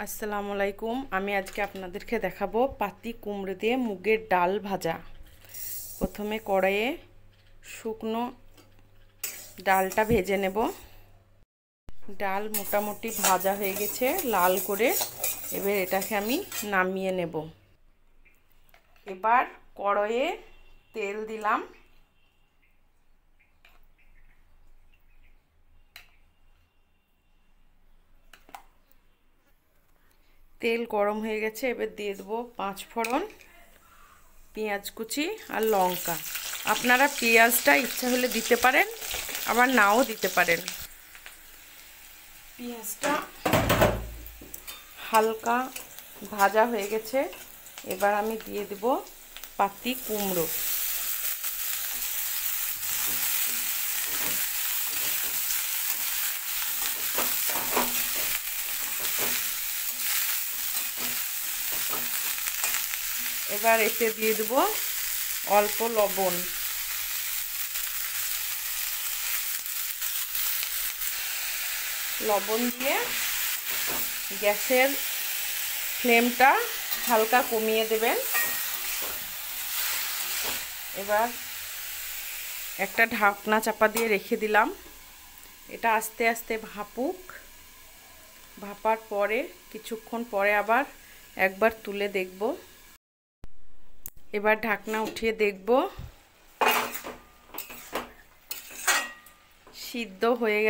আসসালামু আলাইকুম। আমি আজকে আপনাদেরকে দেখাবো পাতি কুমড়ো দিয়ে মুগের ডাল ভাজা। প্রথমে কড়াইয়ে শুকনো ডালটা ভেজে নেব। ডাল মোটামুটি ভাজা হয়ে গেছে লাল করে। এবার এটাকে আমি নামিয়ে নেব। এবার কড়াইয়ে তেল দিলাম। তেল গরম হয়ে গেছে। এবার দিয়ে দেবো 5 ফোড়ন, পেঁয়াজ কুচি আর লঙ্কা। আপনারা পেঁয়াজটা ইচ্ছা হলে দিতে পারেন, আবার নাও দিতে পারেন। পেঁয়াজটা হালকা ভাজা হয়ে গেছে। এবার আমি দিয়ে দেব পাতি কুমড়ো। এবার এতে দিয়ে দেব অল্প লবণ। লবণ দিয়ে গ্যাসের ফ্লেমটা হালকা কমিয়ে দেবেন। এবার একটা ঢাকনা চাপা দিয়ে রেখে দিলাম। এটা আস্তে আস্তে ভাপুক। ভাপার পরে কিছুক্ষণ পরে আবার একবার তুলে দেখব। এবার ঢাকনা উঠিয়ে দেখব সিদ্ধ হয়ে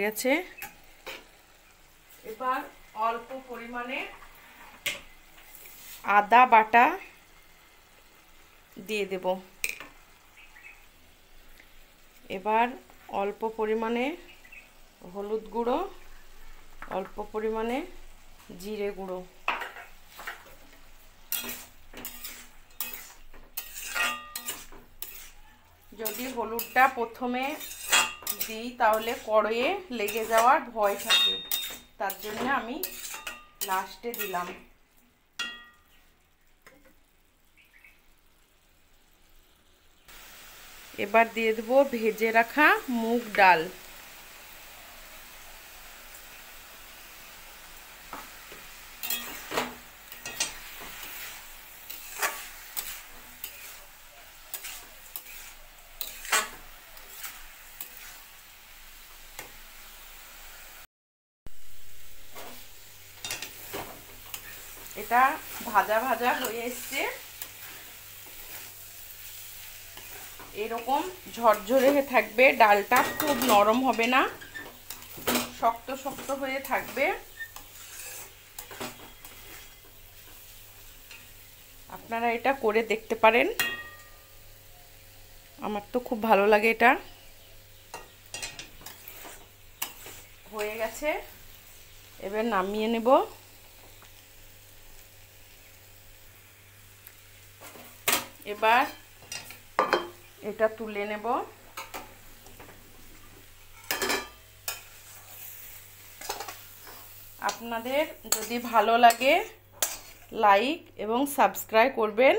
গেছে। এবার অল্প পরিমাণে আদা বাটা দিয়ে দেব। এবার অল্প পরিমাণে হলুদ গুঁড়ো, অল্প পরিমাণে জিরে গুঁড়ো। যদি হলুদটা প্রথমে দিই তাহলে কড়াইয়ে লেগে যাওয়ার ভয় থাকে, তার জন্য আমি লাস্টে দিলাম। এবার দিয়ে দেবো ভেজে রাখা মুগ ডাল। এটা ভাজা ভাজা হয়ে এসছে। এরকম ঝরঝরে হয়ে থাকবে। ডালটা খুব নরম হবে না, শক্ত শক্ত হয়ে থাকবে। আপনারা এটা করে দেখতে পারেন। আমার তো খুব ভালো লাগে এটা। হয়ে গেছে, এবার নামিয়ে নেব। এবার এটা তুলে নেব। আপনাদের যদি ভালো লাগে লাইক এবং সাবস্ক্রাইব করবেন।